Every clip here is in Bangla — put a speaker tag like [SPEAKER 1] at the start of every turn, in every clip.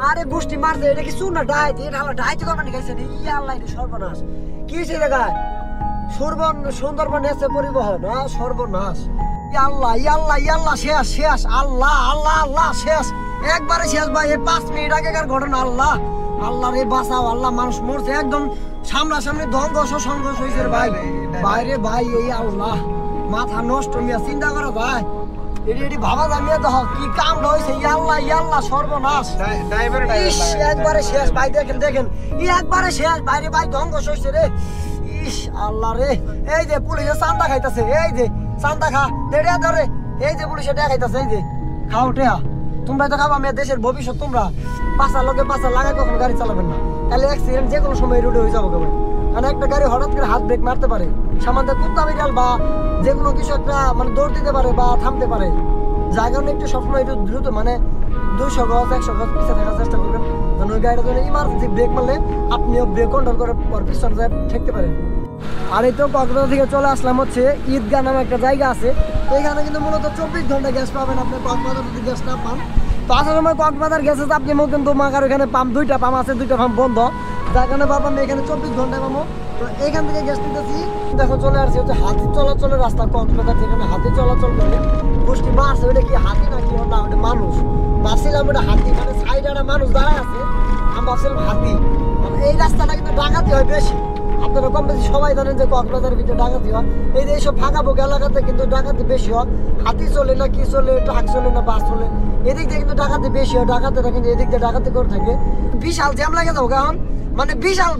[SPEAKER 1] আরে গোষ্ঠী মারছে এটা কি চুন না ডাইতে এটা আল্লাহ ডাইতে করবেন গেছে ইয়া আল্লাহ এটা সর্বনাশ কি হয়েছে জায়গায় সুন্দরবন এসে পরিবহন সর্বনাশ ইয়া আল্লাহ শেষ শেষ আল্লাহ আল্লাহ আল্লাহ শেষ একবারে শেষ ভাই এই 5 মিনিট আগেকার ঘটনা আল্লাহ আল্লাহ রে বাঁচাও আল্লাহ মানুষ মরছে একদম সামনাসামনি সংঘর্ষ হয়েছে ভাই বাইরে ভাই এই আল্লাহ মাথা নষ্ট মিয়া চিন্তা করা ভাই এটি ভাবা জানিয়ে তো কি কাম হয়েছে ইয়াল্লাহ সর্বনাশ একবারে শেষ ভাই দেখেন একবারে শেষ বাইরে ভাই ধ্বংস হয়েছে রে ইস আল্লাহ রে এই যে পুলিশে চান্দা খাইতেছে এই যে চান্দা খা দেড়িয়া ধরে এই যে পুলিশে টাকা খাইতেছে এই যে খাও টেয়া তোমরা তো খাবা মেয়ে দেশের ভবিষ্যৎ তোমরা পাঁচা লাগাই কখন গাড়ি চালাবেন না তাহলে অ্যাক্সিডেন্ট যে কোনো সময় রোডে হয়ে যাবো কেমন কারণ একটা গাড়ি হঠাৎ করে হাত ব্রেক মারতে পারে সামান্য কুত্তা বিড়াল বা যে কোনো কিছু একটা মানে দৌড় দিতে পারে বা থামতে পারে যার কারণে একটু সবসময় একটু দ্রুত মানে 200 গজ 100 গজ পিছিয়ে থাকার চেষ্টা করবেন যেন ওই গাড়িটা যেন ইমার্জেন্সি ব্রেক মারলে আপনিও ব্রেক কন্ট্রোল করে পিছনে যায় ঠেকতে পারেন। আর এই তো কক্সবাজার থেকে চলে আসলাম হচ্ছে ঈদগাহ নামে একটা জায়গা আছে তো এখানে কিন্তু মূলত 24 ঘন্টা গ্যাস পাবেন আপনি কক্সবাজার যদি গ্যাস না পান তো আসার সময় কক্সবাজার গ্যাসে আপনি কিন্তু মাকার ওখানে পাম্প 2টা পাম্প আছে 2টা পাম্প বন্ধ যার কারণে পাবেন এখানে 24 ঘন্টা পাবো তো এখান থেকে গ্যাস নিতেছি দেখো চলে আসছি হচ্ছে হাতি চলাচলের রাস্তা কক্সবাজার যেখানে হাতি চলাচল করে গোষ্ঠী মারছে ওটা কি হাতি নাকি না ওটা মানুষ ভাবছিলাম ওটা হাতি মানে সাইডে একটা মানুষ দাঁড়ায় আছে আমি ভাবছিলাম হাতি এই রাস্তাটা কিন্তু ডাকাতি হয় বেশি আপনারা কম বেশি সবাই জানেন যে কক্সবাজারের ভিতরে ডাকাতি হয় এই যে এইসব ফাঁকা বোকা এলাকাতে কিন্তু ডাকাতি বেশি হয় হাতি চলে না কি চলে ট্রাক চলে না বাস চলে এদিক দিয়ে কিন্তু ডাকাতি বেশি হয় ডাকাতেরা কিন্তু এদিক দিয়ে ডাকাতি করে থাকে বিশাল জ্যাম লাগে যাও কারণ মানে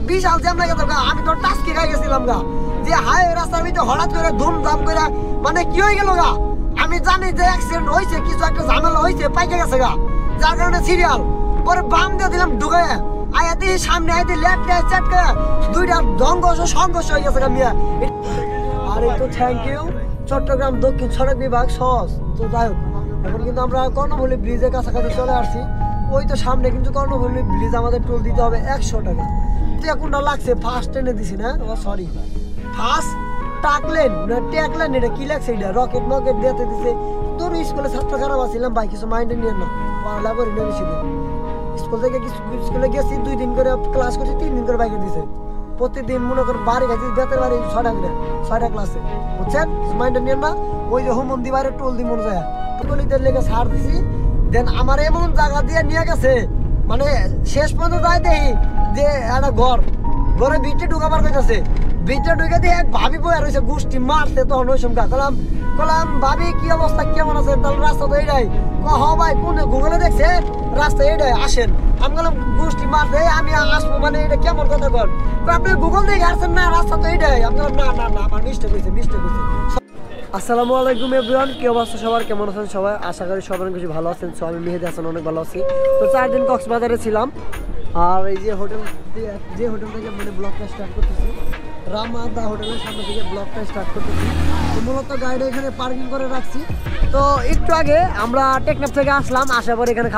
[SPEAKER 1] বিশাল জ্যাম লাগে যাও আমি তো টাস্কি খাই গেছিলাম গা যে হাই রাস্তার ভিতরে হঠাৎ করে ধুমধাম করে মানে কি হয়ে গেল গা আমি জানি যে অ্যাক্সিডেন্ট হয়েছে কিছু একটা ঝামেলা হয়েছে পাইকে গেছে গা যার কারণে সিরিয়াল পরে বাম দিয়ে দিলাম ঢুকে আয়া দিয়ে সামনে আয় দিয়ে লেফট দিয়ে চাটকে 2টা সংঘর্ষ হয়ে গেছে গা মিয়া আর এই তো থ্যাংক ইউ চট্টগ্রাম দক্ষিণ সড়ক বিভাগ সহজ তো যাই হোক এখন কিন্তু আমরা কর্ণফুলী ব্রিজের কাছাকাছি চলে আসছি ওই তো সামনে কিন্তু কর্ণফুলী ব্রিজ আমাদের টোল দিতে হবে 100 টাকা তো কোনটা লাগছে ফার্স্ট ট্রেনে দিছি না সরি ফার্স্ট টাকলেন না ট্যাকলেন এটা কি লাগছে এটা রকেট মকেট দিতে দিছে তোর স্কুলে ছাত্র খারাপ আছিলাম ভাই কিছু মাইন্ডে নিয়ে না পড়ালেখা করি না বেশি দিন স্কুল থেকে স্কুলে গেছি 2 দিন করে ক্লাস করছি 3 দিন করে বাইকে দিছে প্রতিদিন মনে কর বাড়ি খাইছি বেতের বাড়ি 6টা ক্লাসে বুঝছেন মাইন্ডে নিয়ে না ওই যে হোমন্দি বাইরে টোল দি মনে যায় টুকলিদের লেগে ছাড় দিছি দেন আমার এমন জায়গা দিয়ে নিয়ে গেছে মানে শেষ পর্যন্ত যাই দেখি যে একটা ঘরে ভিতরে ঢুকাবার কইতাছে ভিতরে ঢুকে দিয়ে এক ভাবি বয়ে রয়েছে গোষ্ঠী মারছে তখন ওই সময় কলাম ভাবি কি অবস্থা কেমন আছে তাহলে রাস্তা তো এইটাই হ ভাই কোন গুগলে দেখছে রাস্তা এইটাই আসেন আমি বললাম গোষ্ঠী মারছে আমি আসবো মানে এটা কেমন কথা কর আপনি গুগল দেখে আসছেন না রাস্তা তো এইটাই আমি বললাম না আমার মিস্টেক হয়েছে আসসালামু আলাইকুম এভরিওয়ান কি অবস্থা সবার কেমন আছেন সবাই আশা করি সবাই কিছু ভালো আছেন সো আমি মেহেদি হাসান অনেক ভালো আছি তো 4 দিন কক্সবাজারে ছিলাম আর এই যে হোটেল থেকে মানে ব্লগটা স্টার্ট করতেছি রামাদা হোটেলের সামনে থেকে ব্লগটা স্টার্ট করতেছি তো মূলত গাড়িটা এখানে পার্কিং করে রাখছি তো একটু আগে আমরা টেকনাফ থেকে আসলাম আসার পরে এখানে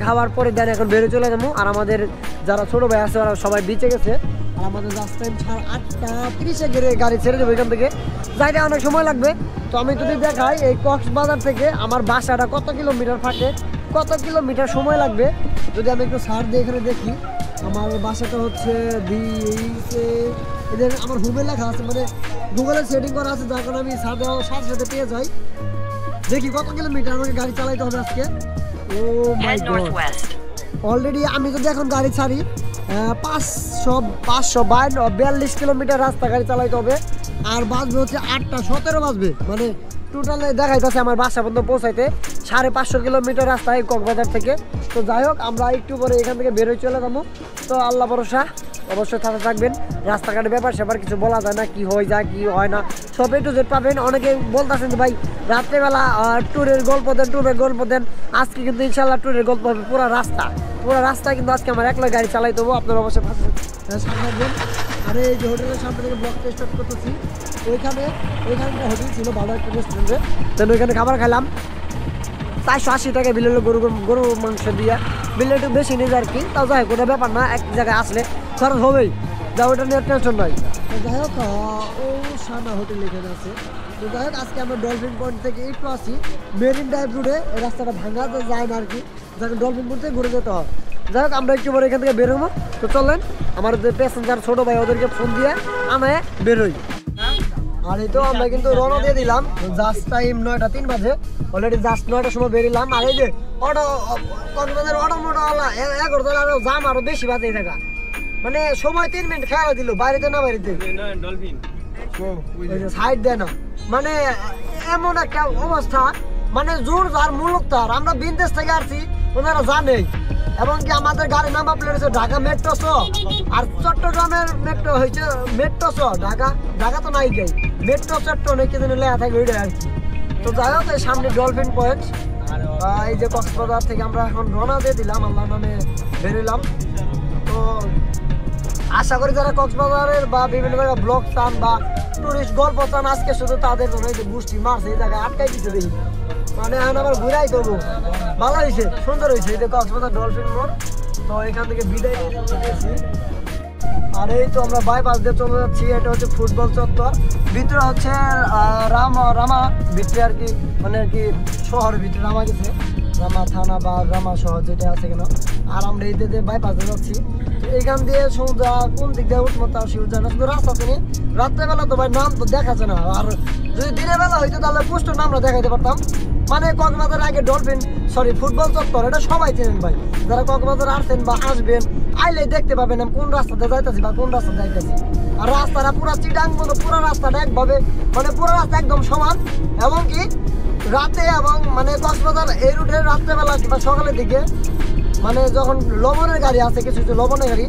[SPEAKER 1] খাবার পরে দেন এখন বেরিয়ে চলে যাবো আর আমাদের যারা ছোট ভাই আছে ওরা সবাই বিচে গেছে আর আমাদের রাস্তা টাইম 8:30 গেলে গাড়ি ছেড়ে দেবো এখান থেকে যাইতে অনেক সময় লাগবে তো আমি যদি দেখাই এই কক্সবাজার থেকে আমার বাসাটা কত কিলোমিটার ফাটে কত কিলোমিটার সময় লাগবে যদি আমি একটু সার্চ দিয়ে এখানে দেখি আমার বাসাটা হচ্ছে এদের আমার হোমে লেখা আছে মানে গুগলে সেটিং করা আছে যার কারণে আমি সাথে পেয়ে যাই দেখি কত কিলোমিটার আমাকে গাড়ি চালাইতে হবে আজকে ও মাই গড অলরেডি আমি যদি এখন গাড়ি ছাড়ি 542 কিলোমিটার রাস্তা গাড়ি চালাইতে হবে আর বাজবে হচ্ছে 8:17 বাজবে মানে টোটালে দেখাইতেছে আমার বাসা পর্যন্ত পৌঁছাইতে 550 কিলোমিটার রাস্তায় কক্সবাজার থেকে তো যাই হোক আমরা একটু পরে এখান থেকে বেরোয় চলে যাবো তো আল্লাহ ভরসা অবশ্যই সাথে থাকবেন রাস্তাঘাটের ব্যাপার সেবার কিছু বলা যায় না কি হয়ে যায় কি হয় না সব একটু জেট পাবেন অনেকে বলতেছেন যে ভাই রাত্রেবেলা ট্যুরের গল্প দেন আজকে কিন্তু ইনশাল্লাহ ট্যুরের গল্প হবে পুরো রাস্তা কিন্তু আজকে আমার একলা গাড়ি চালাই দেবো আপনার অবশ্যই থাকবেন আর এই যে হোটেলের সামনে থেকে ব্লগটা স্টার্ট করতেছি ওইখানে একটা হোটেল ছিল ভালো একটা রেস্টুরেন্টে দেন ওইখানে খাবার খেলাম 480 টাকা বিল হলো গরু মাংস দিয়ে বিল একটু বেশি নিয়ে যায় আর কি তাও যাই হোক ওটা ব্যাপার না এক জায়গায় আসলে খরচ হবেই যা ওটা নিয়ে টেনশন নয় যাই হোক ও সানা হোটেল এখানে আছে তো যাই হোক আজকে আমরা ডলফিন পয়েন্ট থেকে একটু আসি মেরিন ড্রাইভ রোডে, এই রাস্তাটা ভাঙা যায় না আর কি, যাকে ডলফিন পয়েন্ট থেকে ঘুরে যেতে হয়। যাই হোক আমরা একটু পরে এখান থেকে বেরোবো। তো চলেন আমার যে প্যাসেঞ্জার ছোটো ভাই ওদেরকে ফোন দিয়ে আমি বেরোই। আর এই তো আমরা কিন্তু রওনা দিয়ে দিলাম, জাস্ট টাইম 9টা 3 বাজে, অলরেডি জাস্ট 9টার সময় বেরিলাম। আর এই যে অটো কক্সবাজার অটো মোটোওয়ালা 11 আরো জাম আরো বেশি বাজে থাকা, মানে সময় 3 মিনিট খেয়াল দিল বাইরেতে না বাইরেতে সাইড দেয় না, মানে এমন একটা অবস্থা, মানে জোর যার মূলক তার। আমরা বিদেশ থেকে আসছি ওনারা জানে, এবং কি আমাদের গাড়ি নাম্বার প্লেট হচ্ছে ঢাকা মেট্রো শ, আর চট্টগ্রামের মেট্রো হয়েছে মেট্রো শ, ঢাকা তো নাই যাই মেট্রো চট্ট নাকি যেন লেখা থাকে ওইটাই আর কি। তো যাই হোক এই সামনে ডলফিন পয়েন্ট, এই যে কক্সবাজার থেকে আমরা এখন রওনা দিয়ে দিলাম, আল্লাহ নামে বেরোলাম। তো আশা করি যারা কক্সবাজারের বা বিভিন্ন জায়গায় ব্লগ চান বা টুরিস্ট গল্প চান, আজকে শুধু তাদের জন্য এই যে গোষ্ঠী মারছে এই জায়গায় আটকাই দিতে দেখি, মানে এখন আবার ঘুরাই করবো। ভালো হয়েছে, সুন্দর হয়েছে এই যে কক্সবাজার ডলফিন মোড়। তো এখান থেকে বিদায় নিয়েছি, আর এই তো আমরা বাইপাস দিয়ে চলে যাচ্ছি। এটা হচ্ছে ফুটবল চত্বর, ভিতরে হচ্ছে রামা ভিতরে আর কি, মানে আর কি শহরের ভিতরে রামা গেছে, রামা থানা বা রামা শহর যেটা আছে কেন। আর আমরা এই দিয়ে বাইপাস দিয়ে যাচ্ছি। এইখান দিয়ে সমুদ্র কোন দিক দিয়ে উঠবো তাও শিব জানে, শুধু রাস্তা চিনি। রাত্রেবেলা তো ভাই নাম তো দেখাচ্ছে না, আর যদি দিনের বেলা হইতো তাহলে পুষ্ট নামটা দেখাইতে পারতাম। মানে কক্সবাজার আগে ডলফিন ফুটবল চত্বর এটা সবাই চেনেন ভাই, যারা কক্সবাজার আসছেন বা আসবেন আইলে দেখতে পাবেন আমি কোন রাস্তাতে যাইতেছি বা কোন রাস্তা যাইতেছি। আর রাস্তাটা পুরো চিটাং মতো পুরো রাস্তাটা একভাবে, মানে পুরো রাস্তা একদম সমান। এবং কি রাতে এবং মানে কক্সবাজার এই রুটের রাত্রেবেলা কিংবা সকালের দিকে, মানে যখন লবণের গাড়ি আছে কিছু কিছু লবণের গাড়ি,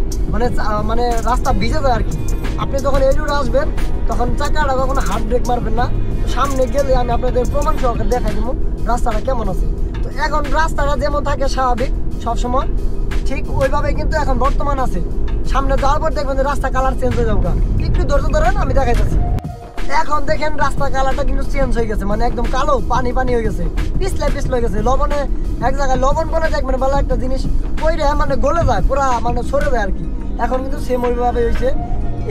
[SPEAKER 1] মানে রাস্তা ভিজে যায় আর কি। আপনি যখন এই রুটে আসবেন তখন চাকাটা কখনো হার্ড ব্রেক মারবেন না। সামনে গেলে আমি আপনাদের প্রমাণ সহকারে দেখাই দেবো রাস্তাটা কেমন আছে। তো এখন রাস্তাটা যেমন থাকে স্বাভাবিক সবসময়, ঠিক ওইভাবে কিন্তু এখন বর্তমান আছে। সামনে যাওয়ার পর দেখবেন যে রাস্তা কালার চেঞ্জ হয়ে যাবে, একটু ধৈর্য ধরেন আমি দেখাইতেছি। এখন দেখেন রাস্তা কালারটা কিন্তু চেঞ্জ হয়ে গেছে, মানে একদম কালো পানি হয়ে গেছে, পিছলে হয়ে গেছে। লবণে এক জায়গায় লবণ বলে দেখবেন ভালো একটা জিনিস ওইটা মানে গলে যায় পুরা, মানে সরে যায় আর কি। এখন কিন্তু সেম ওইভাবে হয়েছে।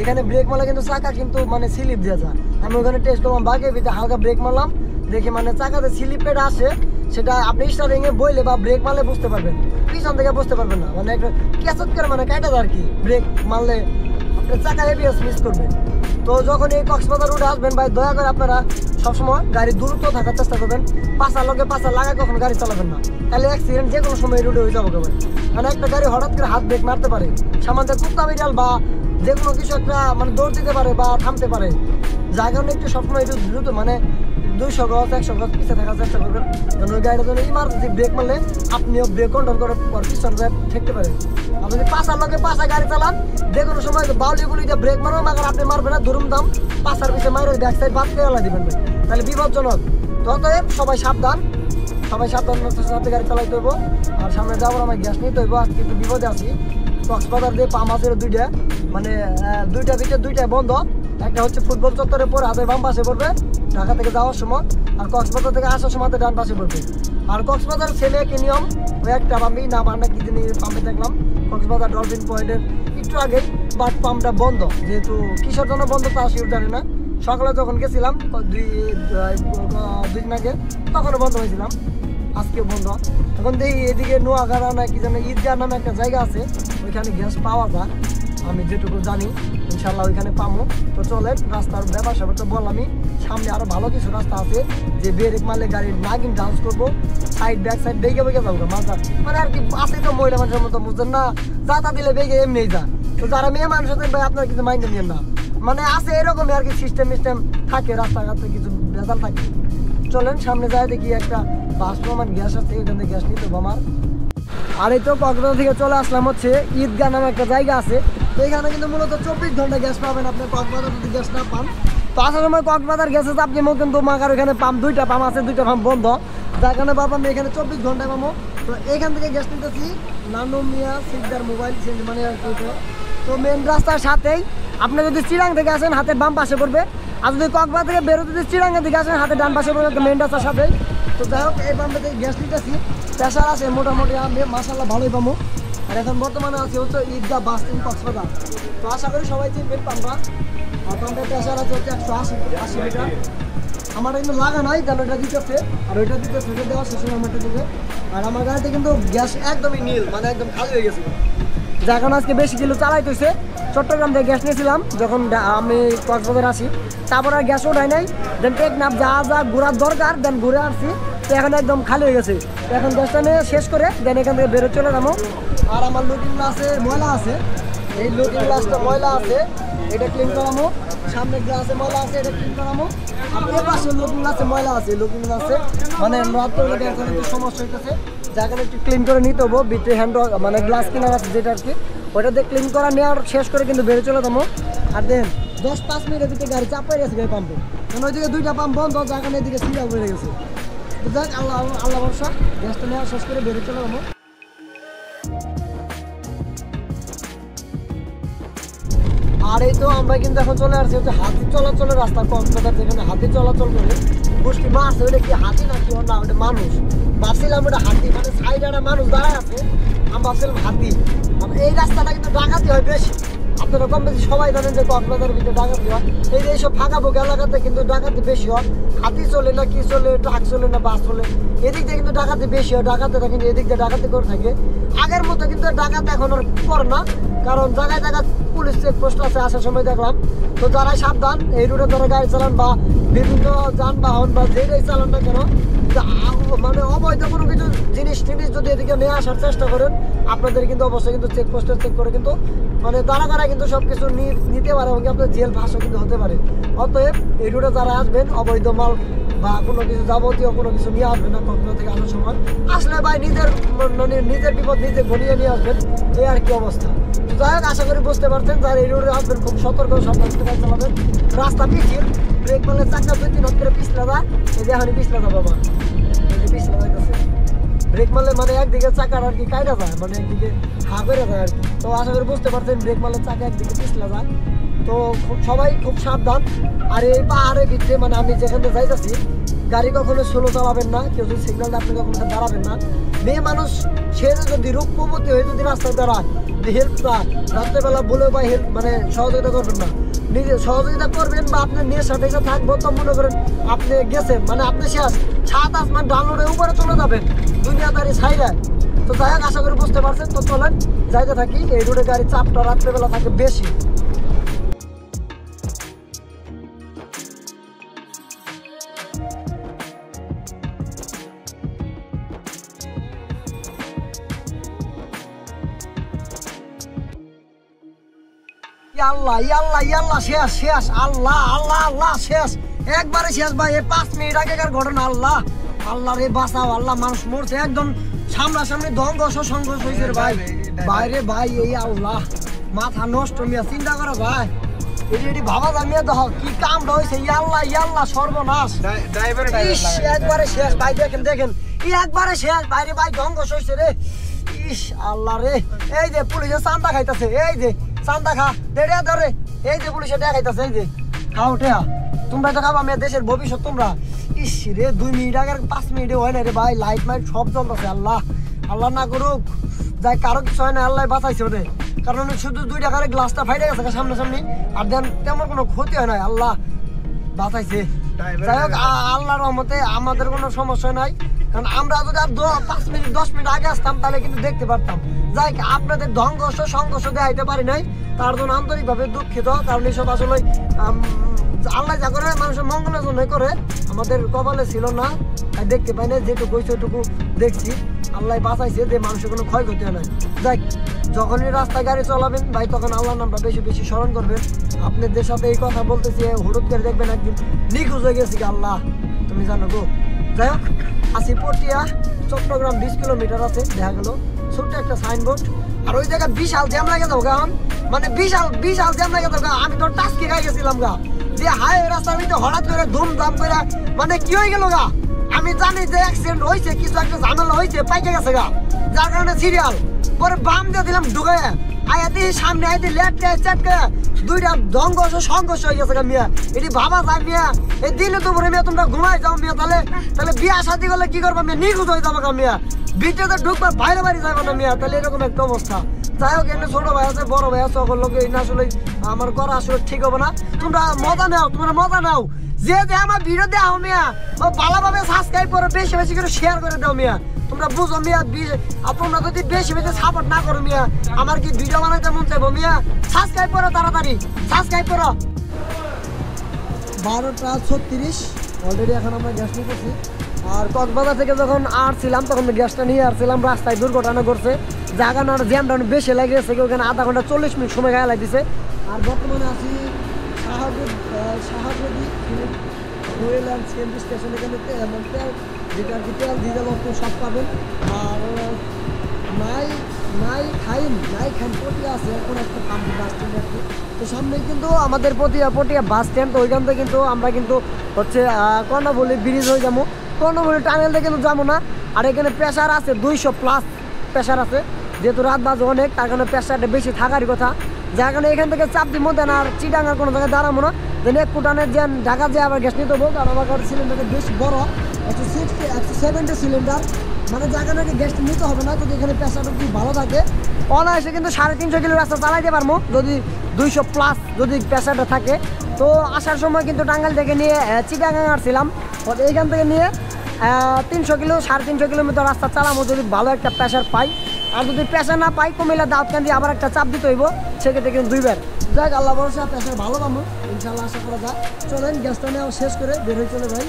[SPEAKER 1] এখানে ব্রেক মারলে কিন্তু চাকা কিন্তু মানে স্লিপ দিয়ে যায়। আমি ওখানে টেস্ট করলাম বাঘে ভিতরে হালকা ব্রেক মারলাম, দেখি মানে চাকাতে স্লিপের আসে, সেটা আপনি স্টার্টিং এ বইলে বা ব্রেক মারলে বুঝতে পারবেন, পিছন থেকে বুঝতে পারবেন না। মানে একটা ক্যাচত করে মানে কাটা যায় আর কি, ব্রেক মারলে আপনার চাকা এবিএস মিস করবে। তো যখন এই কক্সবাজার রোডে আসবেন ভাই দয়া করে আপনারা সবসময় গাড়ি দ্রুত থাকার চেষ্টা করবেন, পাশার লগে পাশা লাগায় কখন গাড়ি চালাবেন না, তাহলে অ্যাক্সিডেন্ট যে কোনো সময় রোডে হয়ে যাবো ভাই। মানে একটা গাড়ি হঠাৎ করে হাত ব্রেক মারতে পারে, সামান্য কুত্তা বিড়াল বা যে কোনো কিছু একটা মানে দৌড় দিতে পারে বা থামতে পারে, যার কারণে একটু সবসময় একটু দ্রুত মানে 200 গজ 100 গজ পিছিয়ে থাকার চেষ্টা করবেন, যেন ওই গাড়িটার জন্য ইমার্জেন্সি ব্রেক মারলে আপনিও ব্রেক কন্ট্রোল করে পিছনে ঠেকতে পারেন। আপনি যদি পাশার লগে পাশা গাড়ি চালান যে কোনো সময় বাউলি গুলি দিয়ে ব্রেক মারো, মাগার আপনি মারবেন না, ধরুন দাম পাশার পিছিয়ে মাইরে ব্যাক সাইড বাদ করে দিবেন ভাই, তাহলে বিপজ্জনক। অতএব সবাই সাবধান সাথে গাড়ি চালাইতে হইব। আর সামনে যাওয়ার আমার গ্যাস নিতে হইব, আজকে একটু বিপদে আছি। কক্সবাজার দিয়ে পাম্প আছে দুইটা, মানে দুইটা ভিতরে দুইটাই বন্ধ। একটা হচ্ছে ফুটবল চত্বরের পরে হাতের বাম পাশে পড়বে ঢাকা থেকে যাওয়ার সময়, আর কক্সবাজার থেকে আসার সময় ডান পাশে পড়বে। আর কক্সবাজার ছেলে একই নিয়ম, ওই একটা পাম্পি না মানে কি দিন পাম্পে দেখলাম কক্সবাজার ডলফিন পয়েন্টের একটু আগে, বাট পাম্পটা বন্ধ। যেহেতু কিসের জন্য বন্ধ তা শিওর জানি না, সকালে যখন গেছিলাম দুই দিন আগে তখনও বন্ধ হয়েছিলাম, আজকেও বন্ধ। এখন দেখি এদিকে নোয়াগাড়া না কি যেন ঈদগাহ নামে একটা জায়গা আছে, ওইখানে গ্যাস পাওয়া যায় আমি যেটুকু জানি, ইনশাল্লাহ ওইখানে পাবো। তো চলেন রাস্তার ব্যাপার স্যাপার তো বললামই, সামনে আরো ভালো কিছু রাস্তা আছে যে ব্রেক মারলে গাড়ির না কিন্তু ডান্স করবো, সাইড ব্যাক সাইড বেগে যাবো মাথা, মানে আর কি আছে তো মহিলা মানুষের মতো বুঝছেন না, যাতা দিলে বেগে এমনি যা। তো যারা মেয়ে মানুষ আছেন ভাই আপনার কিছু মাইন্ডে নিয়েন না, মানে আছে এরকমই আর কি সিস্টেম থাকে, রাস্তাঘাটে কিছু ভেজাল থাকে। চলেন সামনে যায় দেখি একটা বাস প্রমাণ গ্যাস আছে, এখান থেকে গ্যাস নিতে আমার। আর এই তো কক্সবাজার থেকে চলে আসলাম হচ্ছে ঈদগাহ নামে একটা জায়গা আছে, তো এখানে কিন্তু মূলত 24 ঘন্টা গ্যাস পাবেন আপনি কক্সবাজার যদি গ্যাস না পান। তো আসার সময় কক্সবাজার গ্যাসে আপনি কিন্তু মাকার ওইখানে পাম্প দুইটা পাম্প আছে, দুইটা পাম্প বন্ধ, যার কারণে পাম্প আমি এখানে 24 ঘন্টায় পাবো। তো এখান থেকে গ্যাস নিতেছি নানু মিয়া সিকদার মোবাইল চেঞ্জ মানে আর কি। তো মেন রাস্তার সাথেই আপনি যদি চিরাং থেকে আসেন হাতের বাম পাশে পড়বে, আর যদি কক্সবাজার থেকে বেরোতে যদি চিরাঙ্গের দিকে আসেন হাতের ডান পাশে পড়বে মেন রাস্তার সাথেই। তো যাই হোক এই পাম্পে থেকে গ্যাস নিতেছি, প্রেশার আছে মোটামুটি আমি মাসাল্লাহ ভালোই পাবো। আর এখন বর্তমানে আছে হচ্ছে ঈদগাহ বাস স্ট্যান্ড কক্সবাজার। তো আশা করি সবাই চিনবেন পাম্পা। আর পাম্পের প্রেশার আছে হচ্ছে 180 লিটার। আমার কিন্তু লাগা নাই, যেন এটা দিতেছে আর ওইটা দিতেছে, ওইটা দেওয়া শেষ হয়ে আমারটা দিতে। আর আমার গাড়িতে কিন্তু গ্যাস একদমই নীল, মানে একদম খালি হয়ে গেছে। যখন আজকে বেশি কিলো চালাইতেছে, চট্টগ্রাম থেকে গ্যাস নিয়েছিলাম যখন আমি কক্সবাজার আসি, তারপর আর গ্যাস ওঠাই নাই। দেন টেকনাফ যা যা ঘোরার দরকার দেন ঘুরে আসছি, তো এখন একদম খালি হয়ে গেছে। তো এখন গ্যাসটা নিয়ে শেষ করে দেন এখান থেকে বেরো চলে যাবো। আর আমার লুকিং গ্লাসে ময়লা আছে, এই লুকিং গ্লাসটা ময়লা আছে, এটা ক্লিন করামো। সামনে গ্লাসে ময়লা আছে, এটা ক্লিন করামো। আর এর পাশে লুকিং গ্লাসে ময়লা আছে, লুকিং গ্লাসে মানে রাত্রে গ্যাসের একটু সমস্যা হইতেছে, যাকে একটু ক্লিন করে নিতে হবো। ভিতরে হ্যান্ড মানে গ্লাস কিনার আছে যেটা আর কি, ওইটা দিয়ে ক্লিন করা নেওয়ার শেষ করে কিন্তু বেরো চলে যাবো। আর দেন 10-5 মিনিটের ভিতরে গাড়ি চাপাই গেছে গাড়ি পাম্পে, কারণ ওইদিকে 2টা পাম্প বন্ধ, যাকে এদিকে সিরিয়াল বেড়ে গেছে। যাক আল্লাহ আল্লাহ ভরসা, গ্যাসটা নেওয়া শেষ করে বেরো চলে যাবো। আর এই তো আমরা কিন্তু এখন চলে আসছি হচ্ছে হাতি চলাচলের রাস্তা, কক্সবাজার যেখানে হাতি চলাচল করে। গোষ্ঠী মাছ ওইটা কি হাতি নাকি না ওটা মানুষ, ভাবছিলাম ওটা হাতি, মানে সাইডে একটা মানুষ দাঁড়ায় আছে, আমি ভাবছিলাম হাতি। এই রাস্তাটা কিন্তু ডাকাতি হয় বেশি, আপনারা কম বেশি সবাই জানেন যে কক্সবাজারের ভিতরে ডাকাতি হয়। এইসব ফাঁকা বোকা এলাকাতে কিন্তু ডাকাতি বেশি হয়। হাতি চলে না কি চলে, ট্রাক চলে না বাস চলে, এদিক দিয়ে কিন্তু ডাকাতি বেশি হয়। ডাকাতেরা কিন্তু এদিক দিয়ে ডাকাতি করে থাকে। আগের মতো কিন্তু ডাকাত এখন আর করে না, কারণ জায়গায় জায়গায় পুলিশ চেকপোস্ট আছে আসার সময় দেখলাম। তো যারাই সাবধান, এই রুটে যারা গাড়ি চালান বা বিভিন্ন যানবাহন বা যেটাই চালান না কেন, মানে অবৈধ কোনো কিছু জিনিস টিনিস যদি এদিকে নিয়ে আসার চেষ্টা করেন, আপনাদের কিন্তু অবশ্যই কিন্তু চেকপোস্টে চেক করে কিন্তু মানে তারা কিন্তু সব কিছু নিতে পারে এবং আপনার জেল ফাঁসও কিন্তু হতে পারে। অতএব এই রুটে যারা আসবেন অবৈধ মাল বা কোনো কিছু যাবতীয় কোনো কিছু নিয়ে আসবেন না কক্সবাজার থেকে আসার সময়। আসলে ভাই নিজের বিপদ নিজে ঘনিয়ে নিয়ে আসবেন, এই আর কি অবস্থা। যাই হোক, আশা করি বুঝতে পারছেন যারা এই রোডে আসবেন খুব সতর্ক সাবধানে চালাবেন। রাস্তা পিছিল, ব্রেক মারলে চাকা 2-3 হাত করে পিছলা যায়, এই যে এখন পিছলা যাবে আমার পিছলা যাইতেছে। ব্রেক মারলে মানে একদিকে চাকার আর কি কাইটা যায়, মানে একদিকে হা করে যায় আর কি। তো আশা করি বুঝতে পারছেন ব্রেক মারলে চাকা একদিকে পিছলা যায়। তো সবাই খুব সাবধান। আর এই পাহাড়ের ভিতরে মানে আমি যেখানে যাইতেছি, গাড়ি কখনো স্লো চালাবেন না, কেউ যদি সিগন্যাল দেয় আপনি কখনো দাঁড়াবেন না। মেয়ে মানুষ সে যদি রূপমতি হয়ে যদি রাস্তায় দাঁড়ায়, হেল্প পায়, রাত্রেবেলা বলে বা হেল্প মানে সহযোগিতা করবেন না, নিজে সহযোগিতা করবেন বা আপনার নিয়ে সাথে থাকবো। তো মনে করেন আপনি গেছেন মানে আপনি শেষ, 7 আসমান ডাউনলোডের উপরে চলে যাবেন দুনিয়াদারি ছাইরায়। তো যাই হোক, আশা করি বুঝতে পারছেন। তো চলেন যাইতে থাকি। এই রোডে গাড়ির চাপটা রাত্রেবেলা থাকে বেশি। আল্লাহ আল্লাহ আল্লাহ শেষ শেষ, আল্লাহ আল্লাহ আল্লাহ শেষ, একবারে শেষ ভাই। এই 5 মিনিট আগেকার ঘটনা। আল্লাহ আল্লাহ রে বাঁচাও, আল্লাহ মানুষ মরছে একদম সামনাসামনি, ধ্বংস সংঘর্ষ হয়েছে ভাই। বাইরে ভাই এই আল্লাহ মাথা নষ্ট মিয়া, চিন্তা করো ভাই, এটি ভাবা যায় মিয়া, দেখো কি কামটা হয়েছে। আল্লাহ আল্লাহ সর্বনাশ, একবারে শেষ ভাই। দেখেন দেখেন একবারে শেষ বাইরে ভাই, ধ্বংস হয়েছে রে। ইস আল্লাহ রে, এই যে পুলিশে চান্দা খাইতেছে, এই যে চান্দা খা দেড়িয়া ধরে, এই যে পুলিশে টাকা খাইতেছে, এই যে খাও টেয়া, তোমরা তো খাবা মেয়ে, দেশের ভবিষ্যৎ তোমরা। ইস রে 2 মিনিট আগের 5 মিনিটে হয় না রে ভাই, লাইট মাইট সব জ্বলতেছে। আল্লাহ আল্লাহ না করুক, যাই কারো কিছু হয় না, আল্লাহ বাঁচাইছে ওরে। কারণ শুধু 2 টাকার গ্লাসটা ফাইটে গেছে সামনাসামনি, আর দেন তেমন কোনো ক্ষতি হয় নাই, আল্লাহ বাঁচাইছে। যাই হোক, আল্লাহর রহমতে আমাদের কোনো সমস্যা নাই, কারণ আমরা যদি আর 5 মিনিট 10 মিনিট আগে আসতাম তাহলে কিন্তু দেখতে পারতাম। যাই আপনাদের ধ্বংস সংঘর্ষ দেখাইতে পারি নাই, তার জন্য আন্তরিকভাবে দুঃখিত। কারণ এইসব আসলে আল্লাহ যা করে মানুষের মঙ্গলের জন্য করে, আমাদের কপালে ছিল না, তাই দেখতে পাই না। যেটুকু সেটুকু দেখছি, আল্লাহ বাঁচাইছে যে মানুষের কোনো ক্ষয়ক্ষতি হয় নাই। যাই যখনই রাস্তায় গাড়ি চালাবেন ভাই, তখন আল্লাহর নামটা বেশি বেশি স্মরণ করবেন। আপনাদের সাথে এই কথা বলতেছি, হঠাৎ করে দেখবেন একদিন নিখোঁজ হয়ে গেছি, আল্লাহ তুমি জানো গো। যাই হোক, আসি পটিয়া, চট্টগ্রাম 20 কিলোমিটার আছে, দেখা গেল ছোট্ট একটা সাইনবোর্ড। আর ওই জায়গায় বিশাল জ্যাম লাগে যাবো গা, মানে বিশাল জ্যাম লাগে যাবো গা। আমি তো টাস্কি খাই গেছিলাম গা, যে হাইওয়ে রাস্তার ভিতরে হঠাৎ করে ধুমধাম করে মানে কি হয়ে গেল গা। আমি জানি যে অ্যাক্সিডেন্ট হয়েছে, কিছু একটা ঝামেলা হয়েছে, পাইকে গেছে গা, যার কারণে সিরিয়াল পরে বাম দিয়ে দিলাম ঢুকে, আয়াতি সামনে আইতে লেটকে চেটকে 2টা সংঘর্ষ হয়ে গেছে গা মিয়া। এটি ভাবা যায় মিয়া, এই দিনে তো পরে মিয়া তোমরা ঘুমাই যাও মিয়া, তাহলে বিয়া শাদি করলে কি করবা মিয়া, নিখোঁজ হয়ে যাবো গা মিয়া। ভিতরে ঢুকবার বাইরে যাবো না মিয়া, তাহলে এরকম একটা অবস্থা। যাই হোক এখানে ছোট ভাই আছে বড় ভাই আছে সকল লোক এই না আসলে আমার করা আসলে ঠিক হবে না। তোমরা মজা নাও যে যে আমার ভিডিও দেও মিয়া ও ভালোভাবে সাবস্ক্রাইব করো, বেশি বেশি করে শেয়ার করে দাও মিয়া। তোমরা বুঝো মিয়া, তোমরা যদি বেশি বেশি সাপোর্ট না করো মিয়া আমার কি ভিডিও বানাইতে মন চাইবো মিয়া? সাবস্ক্রাইব করো, তাড়াতাড়ি সাবস্ক্রাইব করো। 12টা 36 অলরেডি এখন আমরা গ্যাস নিতেছি। আর কক্সবাজার থেকে যখন আসছিলাম তখন গ্যাসটা নিয়ে আসছিলাম, রাস্তায় দুর্ঘটনা করছে, জায়গা না জ্যামটা বেশি লেগে গেছে, ওখানে আধা ঘন্টা 40 মিনিট সময় গায়ে লাগিয়েছে। আর বর্তমানে আছি শাহাবুদ্দি ফুয়েল অ্যান্ড সিএনজি স্টেশন। এখানে তেল যেটা আর কি তেল ডিজেল অটো সব পাবেন। আর নাই খাইন পটিয়া আছে এখন একটা পাম্প বাস স্ট্যান্ড আর কি। তো সামনে কিন্তু আমাদের পটিয়া বাস স্ট্যান্ড, তো ওইখান থেকে কিন্তু আমরা কিন্তু হচ্ছে কর্ণফুলী ব্রিজ হয়ে যাবো, কর্ণফুলী টানেল থেকে কিন্তু যাবো না। আর এখানে প্রেশার আছে 200+ প্রেশার আছে, যেহেতু রাত বাজে অনেক তার কারণে প্রেশারটা বেশি থাকারই কথা। যার কারণে এখান থেকে চাপ দিব দেন আর চিটাঙ্গার কোনো জায়গায় দাঁড়াবো না, দেন এক ফুটানের যে ঢাকা যে আবার গ্যাস নিতে হবো। কারণ আমার কাছে সিলিন্ডারটা বেশ বড়, 170 সিলিন্ডার, মানে জায়গা নাকি গ্যাসটা নিতে হবে না যদি এখানে প্রেশারটা যদি ভালো থাকে। অনায়াসে কিন্তু 350 কিলো রাস্তা চালাইতে পারবো যদি 200+ যদি প্রেশারটা থাকে। তো আসার সময় কিন্তু টাঙ্গাইল থেকে নিয়ে চিটাঙ্গা আসছিলাম, এইখান থেকে নিয়ে 300 কিলো 350 কিলোমিটার রাস্তা চালাবো যদি ভালো একটা প্রেশার পাই। আর যদি প্রেশার না পাই কুমিল্লা দাউদকান্দি আবার একটা চাপ দিতে হইব, সেক্ষেত্রে কিন্তু 2বার। যাক আল্লাহ ভরসা প্রেশার ভালো পাবো ইনশাল্লাহ, আশা করা যায়। চলেন গ্যাসটা নেওয়া শেষ করে বের হয়ে চলে ভাই।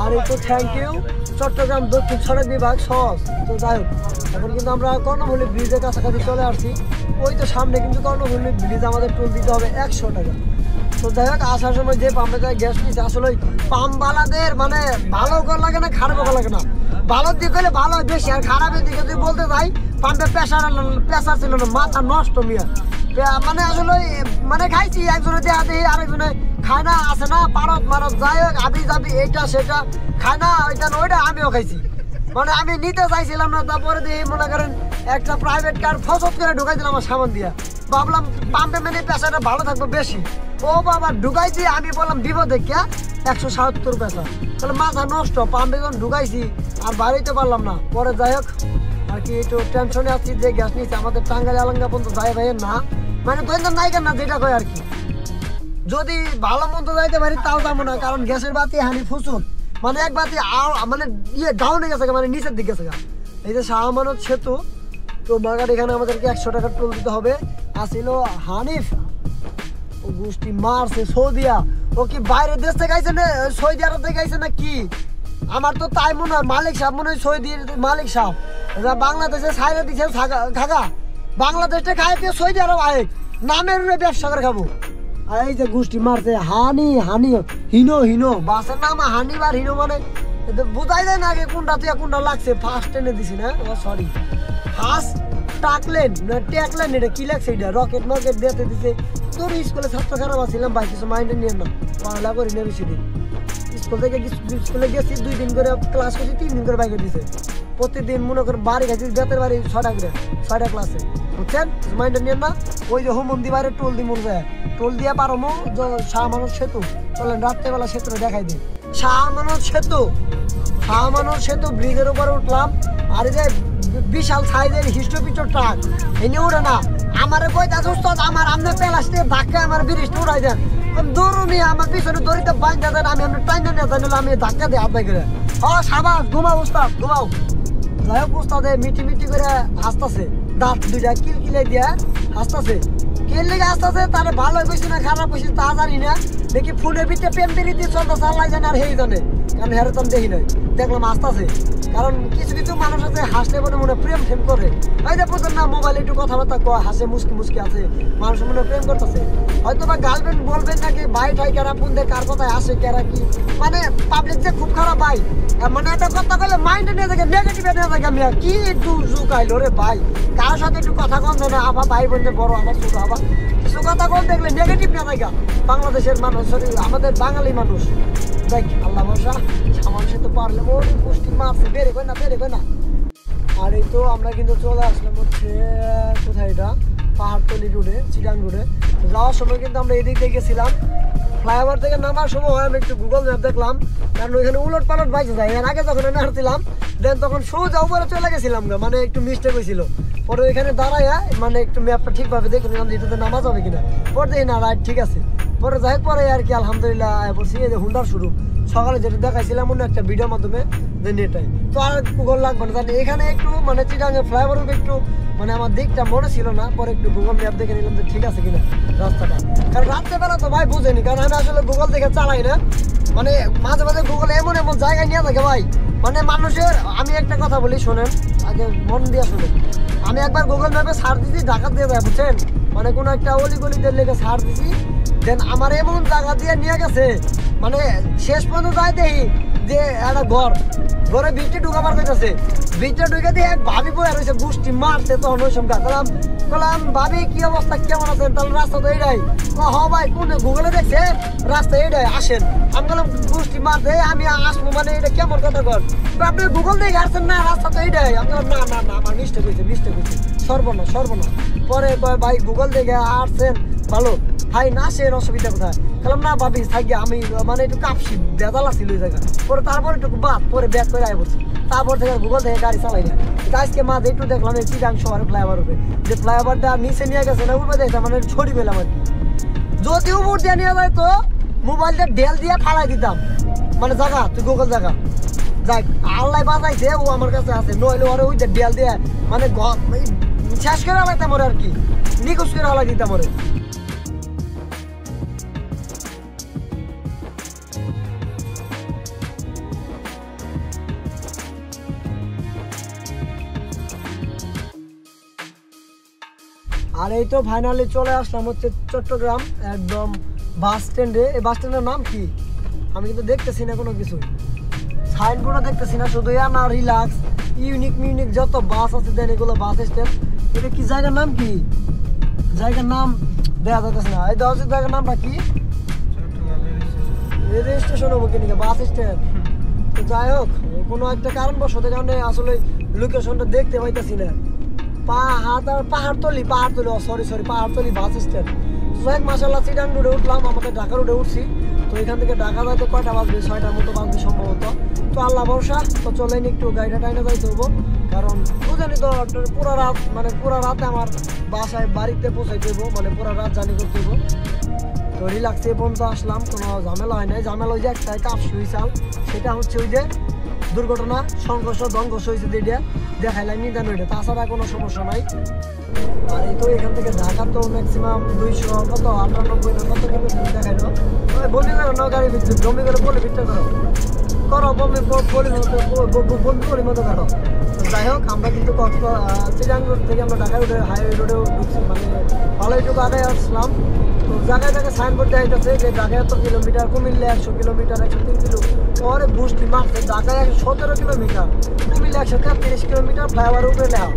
[SPEAKER 1] আর এই তো থ্যাংক ইউ চট্টগ্রাম দক্ষিণ সড়ক বিভাগ সহজ। তো যাই হোক এখন কিন্তু আমরা কর্ণফুলী ব্রিজের কাছাকাছি চলে আসছি। ওই তো সামনে কিন্তু কর্ণফুলী ব্রিজ, আমাদের টোল দিতে হবে 100 টাকা। তো যাই হোক আসার সময় যে পাম্পে যায় গ্যাস নিচ্ছে, আসলে পাম্পওয়ালাদের মানে ভালো লাগে না খারাপ লাগে না। ভালোর দিক হলে ভালো হয় বেশি, আর খারাপের দিকে যদি বলতে যাই পাম্পে প্রেশার ছিল না, মাথা নষ্ট মিয়া। মানে আসলে মানে খাইছি একজনে দেয়া দিই আরেকজনে খায় না, আছে না পারত যাই হোক আবি যাবি এইটা সেটা খায় না, ওইটা আমিও খাইছি। মানে আমি নিতে চাইছিলাম না, তারপরে দিয়ে মনে করেন একটা প্রাইভেট কার ফসত করে ঢুকাই দিলাম আমার সামান দিয়া, ভাবলাম পাম্পে মানে প্রেশারটা ভালো থাকবে বেশি। ও বাবা ঢুকাইছি, আমি বললাম বিপদে কে 170 পয়সা, তাহলে মাথা নষ্ট। পাম্পে যখন ঢুকাইছি আর বাড়িতে পারলাম না। পরে যাই হোক আর কি একটু টেনশনে আসছি যে গ্যাস নিচ্ছে আমাদের টাঙ্গাইল আলাঙ্গা পর্যন্ত যাই ভাইয়ের না, মানে দৈনন্দিন নাইকেন না যেটা কয় আর কি। যদি ভালো মন্দ যাইতে পারি তাও যাবো না, কারণ গ্যাসের বাতি হানি ফুসুন, মানে এক বাতি মানে ডাউনে গেছে, মানে নিচের দিকে গেছে। এই যে শাহ আমানত সেতু, তো মাগার এখানে আমাদেরকে 100 টাকা টোল দিতে হবে। আসিল হানিফ, ও গোষ্ঠী মারছে সৌদিয়া, ও কি বাইরের দেশ থেকে আইছে না সৌদি আরব থেকে আইছে না কি? আমার তো তাই মনে হয় মালিক সাহেব মনে হয় সৌদির মালিক সাহেব, বাংলাদেশে ছাইরে দিচ্ছে খাগা, বাংলাদেশটা খাই দিয়ে সৌদি আরব আয় নামের ব্যবসা করে খাবো। আর এই যে গোষ্ঠী মারছে হানি হিনো বাসের নাম হানিবার হিনো, মানে বোঝাই যায় না আগে কোনটা তুই কোনটা লাগছে। ফার্স্ট টেনে দিছি না, সরি ফার্স্ট ট্যাকলেন এটা কি লাগছে, এটা রকেট দিতে দিছে। তোর স্কুলে ছাত্র খারাপ আসছিলাম ভাই, কিছু মাইন্ডে নিয়ে না, পড়ালেখা করি না বেশি দিন। স্কুলে গেছি 2 দিন করে ক্লাস করছি, 3 দিন করে বাইকে দিছে। প্রতিদিন মনে করেন বাড়ি খাইছি বেতের বাড়ি 6টা ক্লাসে, বুঝছেন? মাইন্ডে নিয়ে না। ওই যে হোমন্দি বাইরে টোল দি মন যায়, টোল দিয়ে পারমো শাহ আমানত সেতু। চলেন রাত্রেবেলা সেতুটা দেখাই দিই। শাহ আমানত সেতু ব্রিজের উপরে উঠলাম। আর এই যে বিশাল সাইজের হিস্টোপিচর ট্রাক এনে উড়ে না, আমারে কইতাছে উস্তাদ আমার আমনে প্লাস্টিক ধাক্কা আমার ব্রিজটা উড়াই দেন। দৌড়ুমি আমার পিছনে দড়িতে বাইন্ধা দেন, আমি আপনার টাইম নিয়ে জানিল আমি ধাক্কা দিই হাত করে। সাবাস ঘুমাও উস্তাদ ঘুমাও। যাই হোক উস্তাদে মিটি করে হাসতেছে, দাঁত 2টা কিলকিলে দিয়ে হাসতেছে। কেন লেগে হাসতেছে তাহলে ভালো হয়েছে না খারাপ হয়েছে তা জানি না। দেখি ফোনের ভিতরে প্রেম পেরিতে চলতে চাল্লাই জানে আর হেই জানে, কারণ হেরতন দেখি নাই, দেখলাম হাসতেছে। কারণ কিছু মানুষ আছে হাসলে মনে প্রেম করে, এই যে বুঝলেন না মোবাইলে একটু কথাবার্তা হাসে মুসকি আছে, মানুষ মনে প্রেম করতেছে। হয়তো বা গার্লফ্রেন্ড বলবেন নাকি ভাই ঠাই কেরা ফোন দিয়ে কার কথায় আসে কেরা কি, মানে পাবলিক যে খুব খারাপ ভাই। মানে একটা কথা বলে মাইন্ডে নিয়ে থাকে, নেগেটিভে নিয়ে থাকে। আমি কি একটু যুগ আইলো রে ভাই, কারোর সাথে একটু কথা কম দেয় না, আবার ভাই বোনদের বড় আবার ছোট, আবার কিছু কথা কম দেখলে নেগেটিভ নিয়ে থাকে। বাংলাদেশের মানুষ আমাদের বাঙালি মানুষ দেখ আল্লাহ ভরসা, আমার সাথে পারলে ওর পুষ্টি মারছে বেড়ে কই না। আর এই তো আমরা কিন্তু চলে আসলাম হচ্ছে কোথায়, এটা পাহাড়তলি রোডে, চিটাং রোডে। যাওয়ার সময় কিন্তু আমরা এদিক দিয়ে গেছিলাম, ফ্লাইওভার থেকে নামার সময় আমি একটু গুগল ম্যাপ দেখলাম, কারণ ওইখানে উলট পালট বাইকে যায়। এর আগে যখন আমি হাঁটছিলাম দেন তখন সোজা উপরে চলে গেছিলাম, মানে একটু মিস্টেক হয়েছিল। পরে ওইখানে দাঁড়ায় মানে একটু ম্যাপটা ঠিকভাবে দেখে নিলাম যে এটাতে নামা যাবে কিনা। পরে দেখি না রাইট ঠিক আছে। পরে যাই পরে আর কি আলহামদুলিল্লাহ বলছি এই যে হুন্ডার শুরু সকালে যেটা দেখাইছিলাম অন্য একটা ভিডিওর মাধ্যমে দেন এটাই। তো আর গুগল লাগবে না জানি এখানে একটু মানে চিটাঙ্গে ফ্লাইওভার একটু মানে আমার দিকটা মনে ছিল না। পরে একটু গুগল ম্যাপ দেখে নিলাম যে ঠিক আছে কিনা রাস্তাটা। কারণ রাত্রেবেলা তো ভাই বুঝেনি, কারণ আমি আসলে গুগল দেখে চালাই না। মানে মাঝে মাঝে গুগল এমন এমন জায়গায় নিয়ে থাকে ভাই, মানে মানুষের আমি একটা কথা বলি শোনেন, আগে মন দিয়ে শোনেন। আমি একবার গুগল ম্যাপে সার্চ দিছি ঢাকা দিয়ে যায় বুঝছেন, মানে কোনো একটা অলিগলিদের লেগে সার্চ দিছি, দেন আমার এমন জায়গা দিয়ে নিয়ে গেছে মানে শেষ পর্যন্ত যাই দেখি যে একটা ঘরে ভিতরে ঢুকাবার করতেছে। ভিতরে ঢুকে দিয়ে এক ভাবি বয়ে রয়েছে গোষ্ঠী মারছে। তখন ওই সময় বললাম ভাবি কি অবস্থা কেমন আছেন, তাহলে রাস্তা তো এইটাই। হ ভাই কোন গুগলে দেখছে রাস্তা এইটাই আসেন। আমি বললাম গোষ্ঠী মারছে আমি আসবো মানে এটা কেমন কথা কর, আপনি গুগল দেখে আসছেন না রাস্তা তো এইটাই। আমি বললাম না আমার মিস্টেক হয়েছে সর্বনাশ। পরে ভাই গুগল দেখে আসছেন ভালো ভাই না আসেন অসুবিধা কোথায়। বললাম না ভাবি থাকি আমি মানে একটু কাঁপছি বেজাল আসছিল ওই জায়গা। পরে তারপর একটু বাদ পরে ব্যাক করে আয় বলছি। তারপর থেকে গুগল থেকে গাড়ি চালাই না। আজকে মাঝে একটু দেখলাম এই চিটাং শহরে ফ্লাইওভার উপরে যে ফ্লাইওভারটা নিচে নিয়ে গেছে না উপরে দেখতাম মানে ছড়ি পেলাম আর কি। যদি উপর দিয়ে নিয়ে যায় তো মোবাইলটা ডেল দিয়ে ফালাই দিতাম মানে জায়গা তুই গুগল জায়গা যাই আল্লাহ বাজাইছে ও আমার কাছে আছে, নইলে ওরে ওই ডেল দিয়ে মানে শেষ করে আলাইতাম ওরে আর কি, নিখোঁজ করে আলাই দিতাম ওরে। আর এই তো ফাইনালি চলে আসলাম হচ্ছে চট্টগ্রাম একদম বাস স্ট্যান্ডে। এই বাস স্ট্যান্ডের নাম কি আমি কিন্তু দেখতেছি না কোনো কিছু, সাইনবোর্ডও দেখতেছি না, শুধু না রিল্যাক্স ইউনিক যত বাস আছে দেন এগুলো বাস স্ট্যান্ড। এটা কি জায়গার নাম কি জায়গার নাম দেখা যাচ্ছে না। এই দেওয়া জায়গার নামটা কি রেল স্টেশন হবো কিনা বাস স্ট্যান্ড। তো যাই হোক কোনো একটা কারণবশত কারণে আসলে লোকেশনটা দেখতে পাইতেছি না। Pahartali Pahartali bus stand. যাই মাসাল্লাহ চিটাং রোডে উঠলাম, আমাদের ঢাকা রোডে উঠছি। তো এখান থেকে ঢাকা যাইতে কয়টা বাজবে 6টার মতো বাজবে সম্ভবত। তো আল্লাহ ভরসা, তো চলেন একটু গাড়িটা টাইনে যাইতে হবো, কারণ বুঝেনি তো পুরা রাতে আমার বাসায় বাড়িতে পৌঁছাইতে হবো, মানে পুরা রাত জার্নি করতে হবো। তো রিল্যাক্সে পর্যন্ত আসলাম, কোনো ঝামেলা হয় নাই। ঝামেলা ওই যে একটাই কাপসি হয়েছাল, সেটা হচ্ছে ওই যে দুর্ঘটনা সংঘর্ষ হয়েছে যেটা দেখাইলাম নিদান ওইটা, তাছাড়া কোনো সমস্যা নাই। আর এই তো এখান থেকে ঢাকা তো ম্যাক্সিমাম 298 না কত কিলোমিটার দেখাইলো। বমি করো না গাড়ি ভিতরে, বমি করে বলে ভিতরে করো বমি বলি মতো করো। যাই হোক আমরা কিন্তু চিটাং রোড থেকে আমরা ঢাকা রোডে হাইওয়ে রোডেও ঢুকছি, মানে ভালো একটু আগে আসলাম। তো জায়গায় সাইনবোর্ড দেখাইতেছে যে Dhaka 100 kilometre, Comilla 100 kilometre, 103 kilo. পরে বুঝতে মারছে ঢাকায় 117 কিলোমিটার, কুমিল্লা 133 কিলোমিটার, ফ্লাইওভার উপরে লেখা।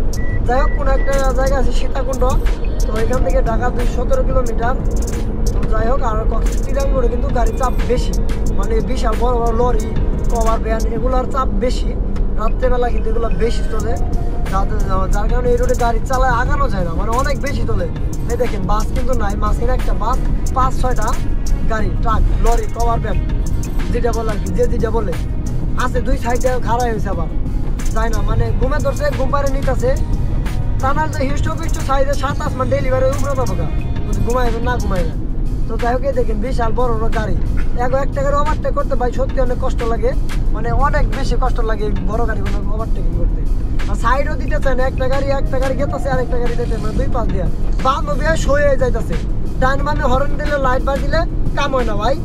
[SPEAKER 1] যাই হোক কোনো একটা জায়গা আছে সীতাকুণ্ড, তো এখান থেকে ঢাকা 217 কিলোমিটার। তো যাই হোক আর চিটাং রোডে কিন্তু গাড়ির চাপ বেশি, মানে বিশাল বড় বড় লরি কভার ভ্যান এগুলোর চাপ বেশি। রাত্রেবেলা কিন্তু এগুলো বেশি চলে, যার কারণে এই রোডে গাড়ি চালায় আগানো যায় না, মানে অনেক বেশি চলে। এই দেখেন বাস কিন্তু নাই, মাঝখানে একটা বাস 5-6টা গাড়ি ট্রাক লরি কভার ভ্যান যেটা বলে আর কি, যেটা বলে আছে 2 সাইডে খাড়া হয়েছে। আবার যায় না মানে ঘুমে ধরছে, ঘুম পারে নিতেছে তা না হিস্ট সাইডে 7-8 মান ডেলিভারি উপরে পাবো ঘুমাইবেন না ঘুমাইবেন। তো যাই হোক দেখেন বিশাল বড় বড় গাড়ি, একটা গাড়ি ওভারটেক করতে ভাই সত্যি অনেক কষ্ট লাগে, মানে অনেক বেশি কষ্ট লাগে বড় গাড়ি ওভারটেকিং করতে। আর সাইডও দিতে চায় না, একটা গাড়ি গেতেছে আর একটা গাড়ি দিতে মানে 2 পাশ দিয়া বান্ধবী সয়ে যাইতেছে। ডান বামে হর্ন দিলে লাইট বার দিলে কাম হয় না ভাই।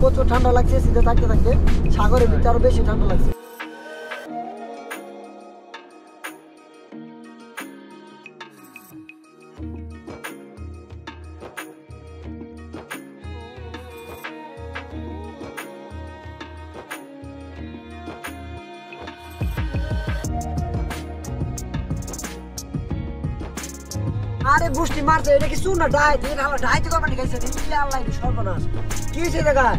[SPEAKER 1] প্রচুর ঠান্ডা লাগছে শীতে থাকতে সাগরের ভিতরে আরো বেশি ঠান্ডা লাগছে। আরে বুষ্টি মারছে, এটা কি শুন না ডাইতে করবেন গেছে আল্লাহ সর্বনাশ। কি হয়েছে জায়গায়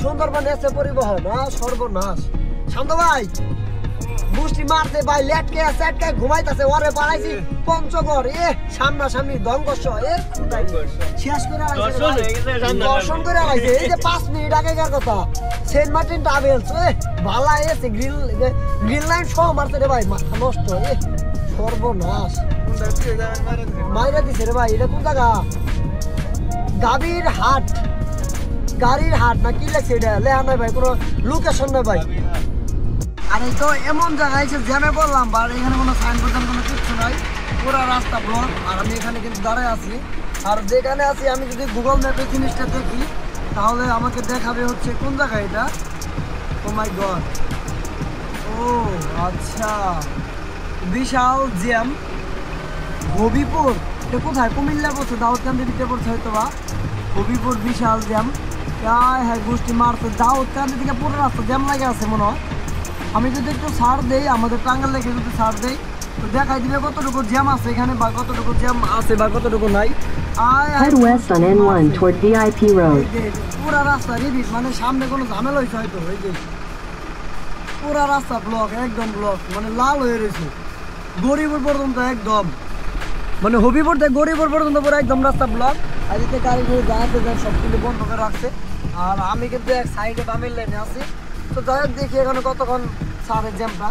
[SPEAKER 1] সুন্দরবন এসে পরিবহন সর্বনাশ। শান্ত ভাই গুষ্টি মারতে ভাই লেটকে সেটকে ঘুমাইতাছে ওরে পালাইছি পঞ্চগড় সামনাসামনি দঙ্গস শেষ করে দর্শন করে আলাইছে এই যে 5 মিনিট আগেকার কথা সেন্ট মার্টিন ট্রাভেলস ভালা এসে গ্রিন লাইন সহ মারতে রে ভাই মাথা নষ্ট সর্বনাশ মাইরা দিছে রে ভাই এটা কোন জায়গা গাড়ির হাট না কি লেখছে এটা লেখা নাই ভাই কোনো লোকেশন নাই ভাই আর এই তো এমন জায়গায় এসে জ্যামে বললাম বা এখানে কোনো সাইনবোর্ড কোনো কিছু নাই পুরো রাস্তা ব্লক আর আমি এখানে কিন্তু দাঁড়ায় আছি আর যেখানে আছি আমি যদি গুগল ম্যাপে জিনিসটা দেখি তাহলে আমাকে দেখাবে হচ্ছে কোন জায়গা এটা ও মাই গড ও আচ্ছা বিশাল জ্যাম হবিপুর এটা কোথায় কুমিল্লা পড়ছে দাউদকান্দির দিকে পড়ছে হয়তো বা হবিপুর বিশাল জ্যাম হ্যাঁ গোষ্ঠী মারছে দাউদকান্দির দিকে পুরো রাস্তা জ্যাম লাগে আছে মনে হয় আমি যদি একটু ছাড় দেই আমাদের টাঙ্গাইল লেখে যদি ছাড় দেই তো দেখাই দিবে কতটুকু জ্যাম আছে এখানে বা কতটুকু জ্যাম আছে বা কতটুকু নাই
[SPEAKER 2] Head west on N1 toward VIP Road.
[SPEAKER 1] পুরা রাস্তা রিডিস মানে সামনে কোনো ঝামেলা হয়েছে হয়তো এই যে পুরা রাস্তা ব্লক একদম ব্লক মানে লাল হয়ে রয়েছে গরিবপুর পর্যন্ত একদম মানে হবিপুর থেকে গরিবপুর পর্যন্ত পুরো একদম রাস্তা ব্লক আর এতে গাড়ি যাতে যায় সব কিন্তু বন্ধ করে রাখছে আর আমি কিন্তু এক সাইডে বামের লাইনে আছি তো যাই হোক দেখি এখানে কতক্ষণ সারের জ্যামটা